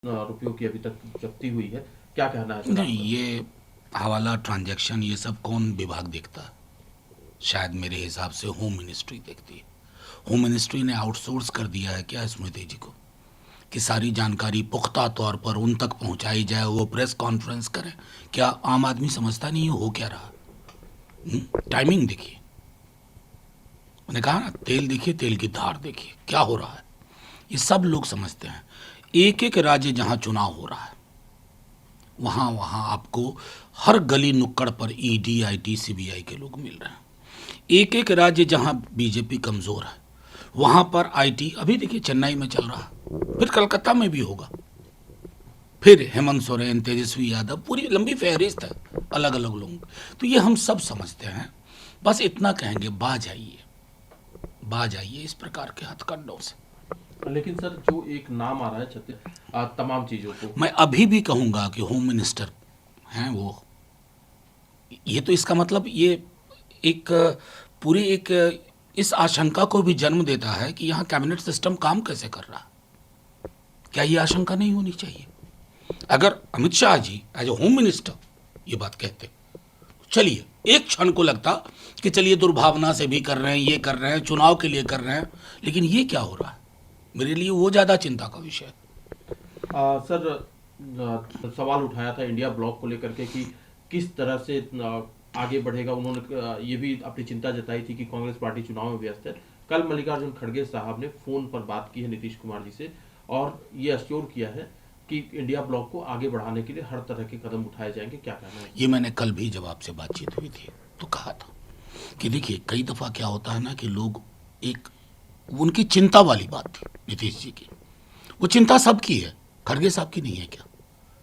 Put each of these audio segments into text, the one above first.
रुपयों की अभी तक जब्ती हुई है। क्या कहना है सर नहीं, आपका? ये हवाला ट्रांजैक्शन ये सब कौन विभाग देखता है? शायद मेरे हिसाब से होम मिनिस्ट्री देखती है। होम मिनिस्ट्री ने आउटसोर्स कर दिया है क्या स्मृति जी को, कि सारी जानकारी पुख्ता तौर पर उन तक पहुंचाई जाए, वो प्रेस कॉन्फ्रेंस करें। क्या आम आदमी समझता नहीं है हो क्या रहा? टाइमिंग देखिए, मैंने कहा ना, तेल देखिए, तेल की धार देखिए क्या हो रहा है। ये सब लोग समझते हैं। एक एक राज्य जहां चुनाव हो रहा है, वहाँ वहाँ आपको हर गली नुक्कड़ पर ईडी, आईटी, सीबीआई के लोग मिल रहे हैं। एक एक राज्य जहाँ बीजेपी कमज़ोर है, वहाँ पर आईटी, अभी देखिए चेन्नई में चल रहा है, फिर कलकत्ता में भी होगा, फिर हेमंत सोरेन, तेजस्वी यादव, पूरी लंबी फहरिस्त है अलग अलग लोग। तो ये हम सब समझते हैं। बस इतना कहेंगे, बाज आइए इस प्रकार के हथकंडों से। लेकिन सर जो एक नाम आ रहा है तमाम चीजों को। मैं अभी भी कहूँगा कि होम मिनिस्टर हैं वो। ये तो इसका मतलब ये एक पूरी एक इस आशंका को भी जन्म देता है कि यहाँ कैबिनेट सिस्टम काम कैसे कर रहा है। क्या ये आशंका नहीं होनी चाहिए? अगर Amit Shah ji as a home minister ये बात कहते, चलिए एक क्षण को लगता कि चलिए दुर्भावना से भी कर रहे हैं, ये कर रहे हैं, चुनाव के लिए कर रहे हैं, लेकिन ये क्या हो रहा है, मेरे लिए वो ज़्यादा चिंता का विषय है। सर सवाल उठाया था इंडिया ब्लॉक को लेकर के कि किस तरह से आगे बढ़ेगा। उन्होंने ये भी अपनी चिंता जताई थी कि कांग्रेस पार्टी चुनाव में व्यस्त है। कल मल्लिकार्जुन खड़गे साहब ने फोन पर बात की है नीतीश कुमार जी से और ये अश्योर किया है कि इंडिया ब्लॉक को आगे बढ़ाने के लिए हर तरह के कदम उठाए जाएंगे। क्या कहना है? ये मैंने कल भी जब आपसे बातचीत हुई थी तो कहा था कि देखिए, कई दफ़ा क्या होता है ना कि लोग एक, उनकी चिंता वाली बात थी नीतीश जी की, वो चिंता सबकी है, खड़गे साहब की नहीं है क्या?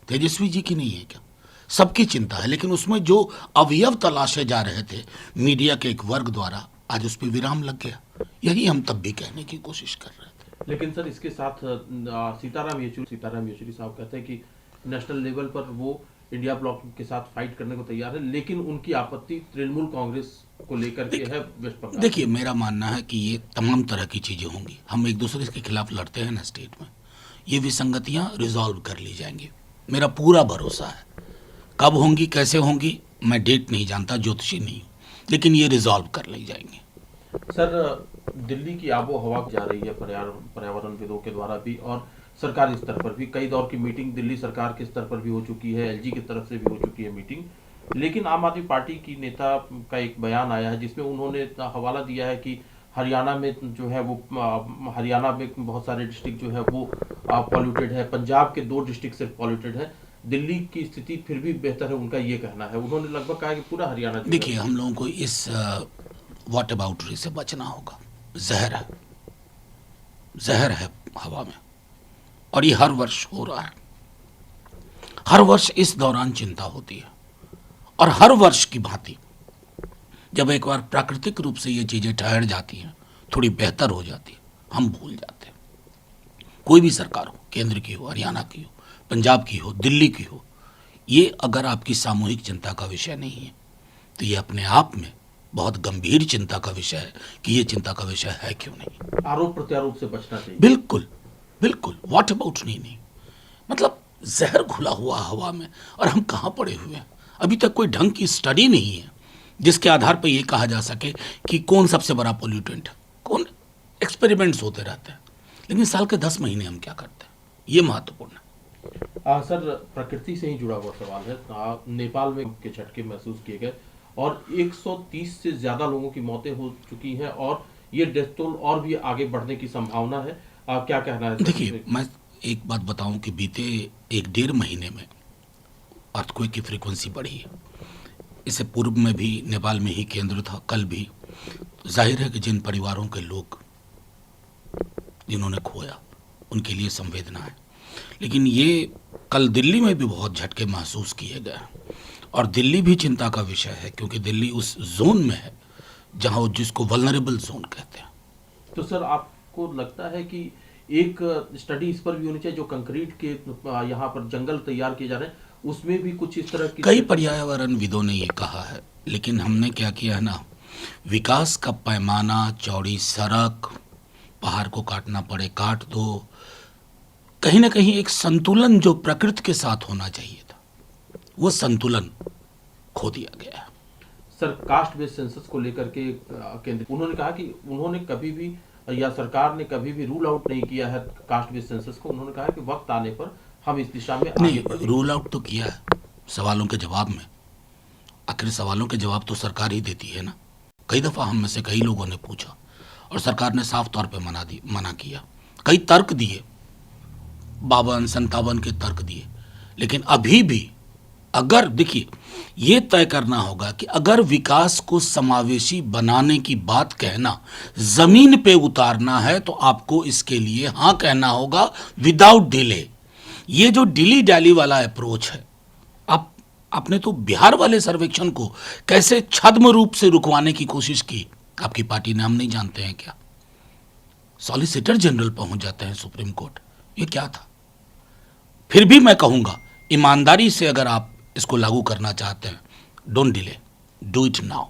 तेजस्वी जी की नहीं है क्या? सबकी चिंता है, लेकिन उसमें जो अवयव तलाशे जा रहे थे मीडिया के एक वर्ग द्वारा, आज उस पर विराम लग गया। यही हम तब भी कहने की कोशिश कर रहे थे। लेकिन सर इसके साथ सीताराम येचुरी साहब कहते हैं कि नेशनल लेवल पर वो इंडिया ब्लॉक के साथ फाइट करने को तैयार है, लेकिन उनकी आपत्ति तृणमूल कांग्रेस को लेकर के है वेस्ट बंगाल देखिए, में। मेरा मानना है कि ये तमाम तरह की चीज़ें होंगी, हम एक दूसरे के खिलाफ लड़ते हैं ना स्टेट में, ये विसंगतियाँ रिजॉल्व कर ली जाएंगी, मेरा पूरा भरोसा है। कब होंगी, कैसे होंगी, मैं डेट नहीं जानता, ज्योतिषी नहीं हूँ, लेकिन ये रिजॉल्व कर ली जाएंगी। सर दिल्ली की आबो हवा जा रही है पर्यावरणविदों के द्वारा भी और सरकारी स्तर पर भी कई दौर की मीटिंग दिल्ली सरकार के स्तर पर भी हो चुकी है, एलजी की तरफ से भी हो चुकी है मीटिंग। लेकिन आम आदमी पार्टी की नेता का एक बयान आया है जिसमें उन्होंने हवाला दिया है कि हरियाणा में जो है वो हरियाणा में बहुत सारे डिस्ट्रिक्ट जो है वो पॉल्यूटेड है, पंजाब के 2 डिस्ट्रिक्ट सिर्फ पॉल्यूटेड है, दिल्ली की स्थिति फिर भी बेहतर है, उनका ये कहना है। उन्होंने लगभग कहा कि पूरा हरियाणा जो देखिए, है। हम लोगों को इस वॉट अबाउटरी से बचना होगा। जहर है, जहर है हवा में, और ये हर वर्ष हो रहा है। हर वर्ष इस दौरान चिंता होती है, और हर वर्ष की भांति जब एक बार प्राकृतिक रूप से ये चीज़ें ठहर जाती हैं, थोड़ी बेहतर हो जाती है, हम भूल जाते हैं। कोई भी सरकार हो, केंद्र की हो, हरियाणा की हो, पंजाब की हो, दिल्ली की हो, ये अगर आपकी सामूहिक चिंता का विषय नहीं है तो ये अपने आप में बहुत गंभीर चिंता का विषय है कि ये चिंता का विषय है क्यों नहीं। आरोप प्रत्यारोप से बचना चाहिए। बिल्कुल, बिल्कुल, व्हाट अबाउट नहीं, मतलब जहर घुला हुआ हवा में, और हम कहाँ पड़े हुए हैं। अभी तक कोई ढंग की स्टडी नहीं है जिसके आधार पर यह कहा जा सके कि कौन सबसे बड़ा पोल्यूटेंट है। कौन, एक्सपेरिमेंट्स होते रहते हैं, लेकिन साल के 10 महीने हम क्या करते हैं, ये महत्वपूर्ण है। सर प्रकृति से ही जुड़ा हुआ सवाल है। नेपाल में के झटके महसूस किए गए और 130 से ज्यादा लोगों की मौतें हो चुकी हैं और ये डेथ टोल और भी आगे बढ़ने की संभावना है। क्या कहना है देखिए, सर? मैं एक बात बताऊं कि बीते 1 डेढ़ महीने में अर्थक्वेक की फ्रीक्वेंसी बढ़ी है। इससे पूर्व में भी नेपाल में ही केंद्र था, कल भी। जाहिर है कि जिन परिवारों के लोग जिन्होंने खोया, उनके लिए संवेदना है, लेकिन ये कल दिल्ली में भी बहुत झटके महसूस किए गए, और दिल्ली भी चिंता का विषय है क्योंकि दिल्ली उस जोन में है जहां, जिसको वल्नरेबल जोन कहते हैं। तो सर आपको लगता है कि एक स्टडी इस पर भी होनी चाहिए जो कंक्रीट के यहाँ पर जंगल तैयार किए जा रहे हैं उसमें भी कुछ इस तरह की कई पर्यावरणविदों ने ये कहा है, लेकिन हमने क्या किया है ना, विकास का पैमाना, चौड़ी सड़क, पहाड़ को काटना पड़े काट दो, कहीं ना कहीं एक संतुलन जो प्रकृति के साथ होना चाहिए था, वो संतुलन खो दिया गया है। सर, कास्ट बेस्ड सेंसस को लेकर के केंद्र उन्होंने कहा कि उन्होंने कभी भी या सरकार ने कभी भी रूल आउट नहीं किया है कास्ट बेस्ड सेंसस को। उन्होंने कहा कि वक्त आने पर हम इस दिशा में आगे नहीं, बढ़ेंगे। रूल आउट तो किया है सवालों के जवाब में। आखिर सवालों के जवाब तो सरकार ही देती है ना। कई दफ़ा हम में से कई लोगों ने पूछा और सरकार ने साफ तौर पे मना किया। कई तर्क दिए, 52-57 के तर्क दिए, लेकिन अभी भी अगर देखिए, ये तय करना होगा कि अगर विकास को समावेशी बनाने की बात कहना, जमीन पे उतारना है, तो आपको इसके लिए हाँ कहना होगा विदाउट डिले। ये जो डिली डैली वाला अप्रोच है, आपने तो बिहार वाले सर्वेक्षण को कैसे छद्म रूप से रुकवाने की कोशिश की। आपकी पार्टी ने, हम नहीं जानते हैं क्या, सॉलिसिटर जनरल पहुंच जाते हैं सुप्रीम कोर्ट। ये क्या था? फिर भी मैं कहूंगा, ईमानदारी से अगर आप इसको लागू करना चाहते हैं, don't delay, do it now.